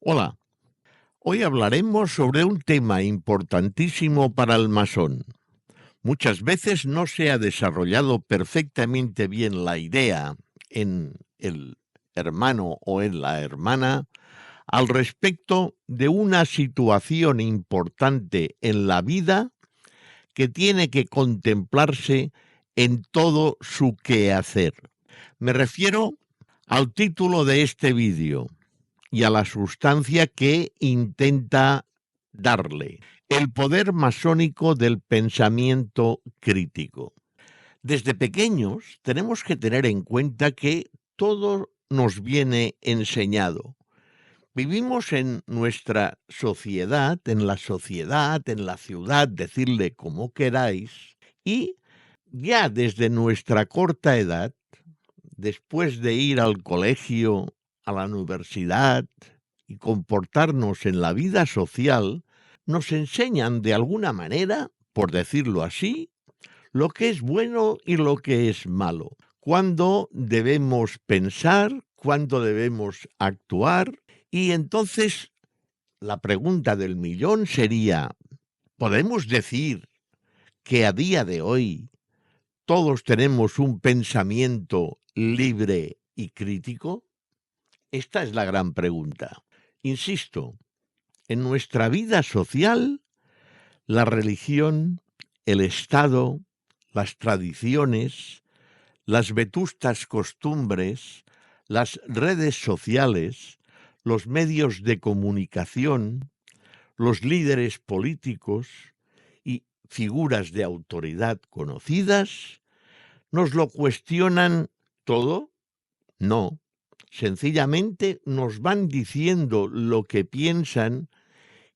Hola, hoy hablaremos sobre un tema importantísimo para el masón. Muchas veces no se ha desarrollado perfectamente bien la idea en el hermano o en la hermana al respecto de una situación importante en la vida que tiene que contemplarse en todo su quehacer. Me refiero al título de este vídeo y a la sustancia que intenta darle: el poder masónico del pensamiento crítico. Desde pequeños tenemos que tener en cuenta que todo nos viene enseñado. Vivimos en nuestra sociedad, en la ciudad, decirle como queráis, y ya desde nuestra corta edad, después de ir al colegio, a la universidad y comportarnos en la vida social, nos enseñan de alguna manera, por decirlo así, lo que es bueno y lo que es malo, cuándo debemos pensar, cuándo debemos actuar. Y entonces la pregunta del millón sería: ¿podemos decir que a día de hoy todos tenemos un pensamiento libre y crítico? Esta es la gran pregunta. Insisto, en nuestra vida social, la religión, el Estado, las tradiciones, las vetustas costumbres, las redes sociales, los medios de comunicación, los líderes políticos y figuras de autoridad conocidas, ¿nos lo cuestionan todo? No. Sencillamente nos van diciendo lo que piensan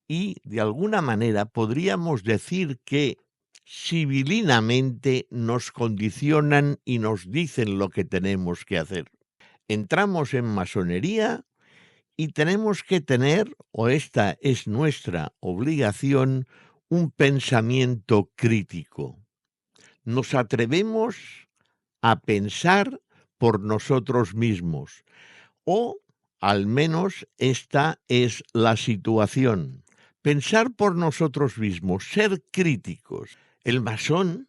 y, de alguna manera, podríamos decir que civilinamente nos condicionan y nos dicen lo que tenemos que hacer. Entramos en masonería y tenemos que tener, o esta es nuestra obligación, un pensamiento crítico. Nos atrevemos a pensar por nosotros mismos, o al menos esta es la situación. Pensar por nosotros mismos, ser críticos. El masón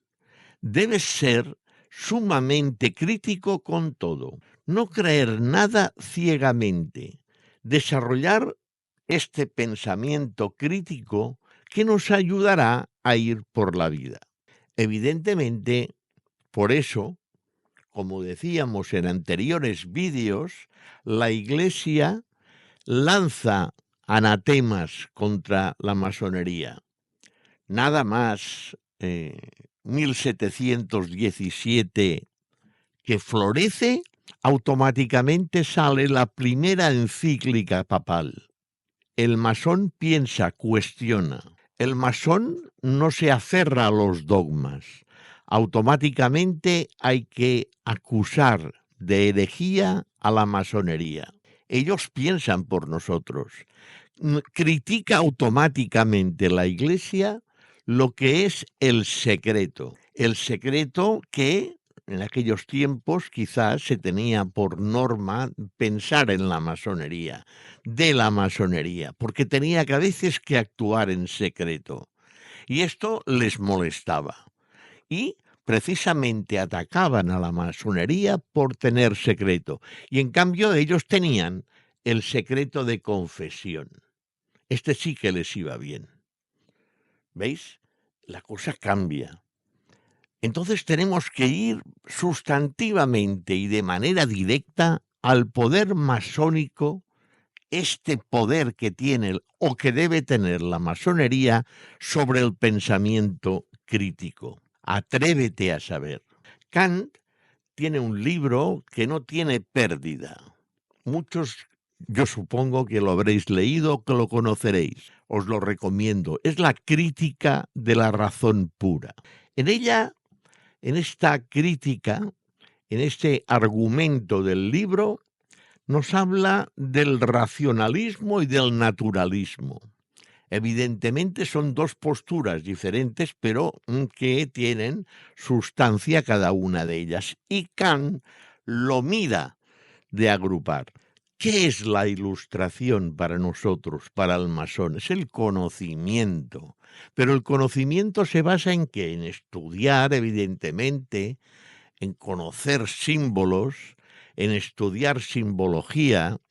debe ser sumamente crítico con todo, no creer nada ciegamente, desarrollar este pensamiento crítico que nos ayudará a ir por la vida. Evidentemente, por eso, como decíamos en anteriores vídeos, la Iglesia lanza anatemas contra la masonería. Nada más 1717 que florece, automáticamente sale la primera encíclica papal. El masón piensa, cuestiona. El masón no se aferra a los dogmas. Automáticamente hay que acusar de herejía a la masonería. Ellos piensan por nosotros. Critica automáticamente la Iglesia lo que es el secreto. El secreto que en aquellos tiempos quizás se tenía por norma pensar en la masonería, de la masonería, porque tenía que a veces que actuar en secreto. Y esto les molestaba. Y precisamente atacaban a la masonería por tener secreto. Y en cambio ellos tenían el secreto de confesión. Este sí que les iba bien. ¿Veis? La cosa cambia. Entonces tenemos que ir sustantivamente y de manera directa al poder masónico, este poder que tiene o que debe tener la masonería sobre el pensamiento crítico. Atrévete a saber. Kant tiene un libro que no tiene pérdida. Muchos, yo supongo que lo habréis leído, que lo conoceréis. Os lo recomiendo. Es la crítica de la razón pura. En ella, en esta crítica, en este argumento del libro, nos habla del racionalismo y del naturalismo. Evidentemente son dos posturas diferentes, pero que tienen sustancia cada una de ellas. Y Kant lo mira de agrupar. ¿Qué es la ilustración para nosotros, para el masón? Es el conocimiento. Pero el conocimiento se basa en qué? En estudiar, evidentemente, en conocer símbolos, en estudiar simbología,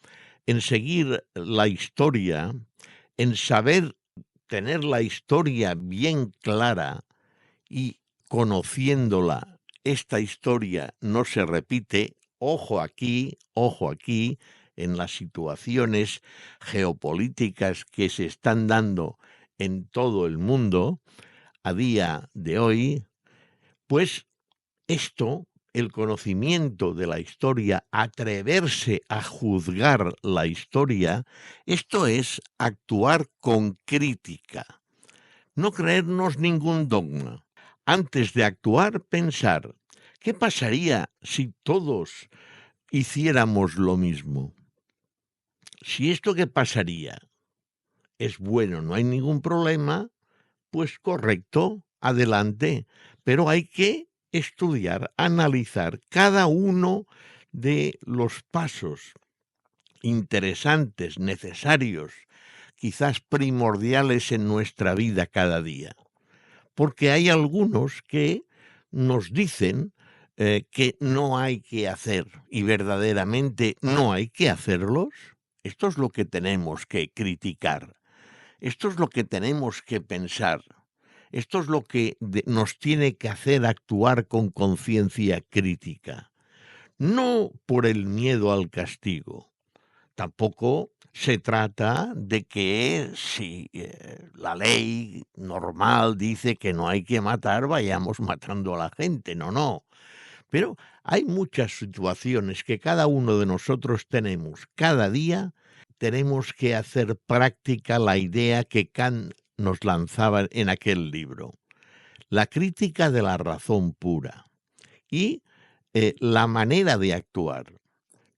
en seguir la historia, en saber tener la historia bien clara y conociéndola, esta historia no se repite. Ojo aquí, en las situaciones geopolíticas que se están dando en todo el mundo a día de hoy, pues esto, el conocimiento de la historia, atreverse a juzgar la historia, esto es actuar con crítica, no creernos ningún dogma. Antes de actuar, pensar, ¿qué pasaría si todos hiciéramos lo mismo? Si esto que pasaría es bueno, no hay ningún problema, pues correcto, adelante, pero hay que estudiar, analizar cada uno de los pasos interesantes, necesarios, quizás primordiales en nuestra vida cada día. Porque hay algunos que nos dicen que no hay que hacer y verdaderamente no hay que hacerlos. Esto es lo que tenemos que criticar. Esto es lo que tenemos que pensar. Esto es lo que nos tiene que hacer actuar con conciencia crítica. No por el miedo al castigo. Tampoco se trata de que si la ley normal dice que no hay que matar, vayamos matando a la gente. No, no. Pero hay muchas situaciones que cada uno de nosotros tenemos cada día. Tenemos que hacer práctica la idea que Kant nos lanzaba en aquel libro, la crítica de la razón pura y la manera de actuar.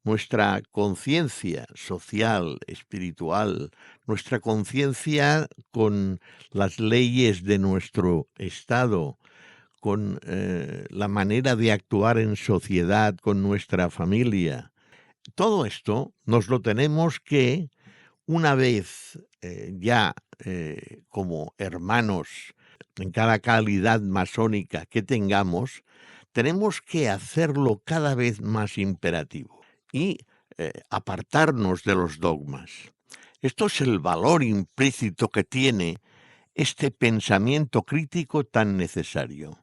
Nuestra conciencia social, espiritual, nuestra conciencia con las leyes de nuestro Estado, con la manera de actuar en sociedad, con nuestra familia. Todo esto nos lo tenemos que, una vez ya como hermanos en cada calidad masónica que tengamos, tenemos que hacerlo cada vez más imperativo y apartarnos de los dogmas. Esto es el valor implícito que tiene este pensamiento crítico tan necesario.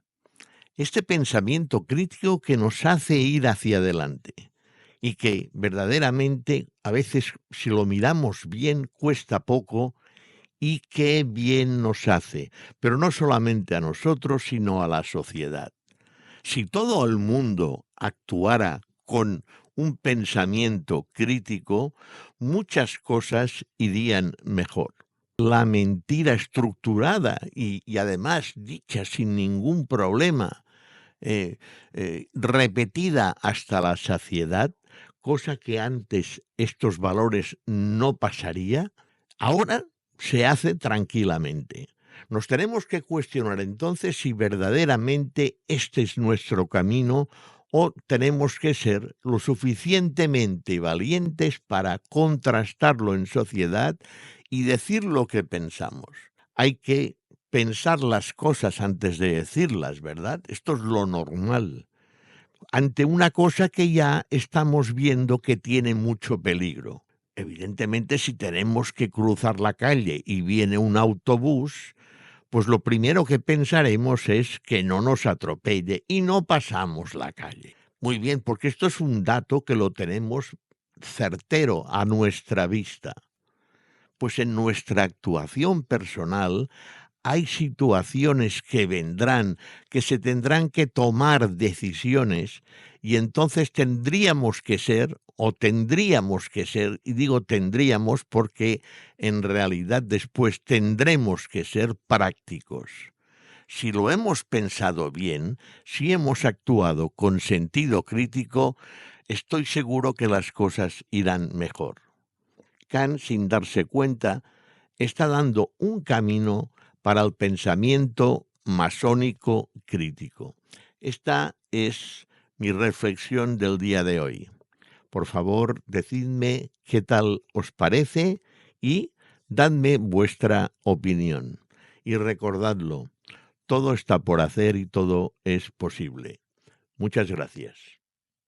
Este pensamiento crítico que nos hace ir hacia adelante y que verdaderamente a veces, si lo miramos bien, cuesta poco y qué bien nos hace, pero no solamente a nosotros, sino a la sociedad. Si todo el mundo actuara con un pensamiento crítico, muchas cosas irían mejor. La mentira estructurada y además dicha sin ningún problema, repetida hasta la saciedad, cosa que antes estos valores no pasaría, ahora se hace tranquilamente. Nos tenemos que cuestionar entonces si verdaderamente este es nuestro camino o tenemos que ser lo suficientemente valientes para contrastarlo en sociedad y decir lo que pensamos. Hay que pensar las cosas antes de decirlas, ¿verdad? Esto es lo normal. Ante una cosa que ya estamos viendo que tiene mucho peligro. Evidentemente, si tenemos que cruzar la calle y viene un autobús, pues lo primero que pensaremos es que no nos atropelle y no pasamos la calle. Muy bien, porque esto es un dato que lo tenemos certero a nuestra vista. Pues en nuestra actuación personal hay situaciones que vendrán, que se tendrán que tomar decisiones y entonces tendríamos que ser, y digo tendríamos porque en realidad después tendremos que ser prácticos. Si lo hemos pensado bien, si hemos actuado con sentido crítico, estoy seguro que las cosas irán mejor. Kant, sin darse cuenta, está dando un camino para el pensamiento masónico crítico. Esta es mi reflexión del día de hoy. Por favor, decidme qué tal os parece y dadme vuestra opinión. Y recordadlo, todo está por hacer y todo es posible. Muchas gracias.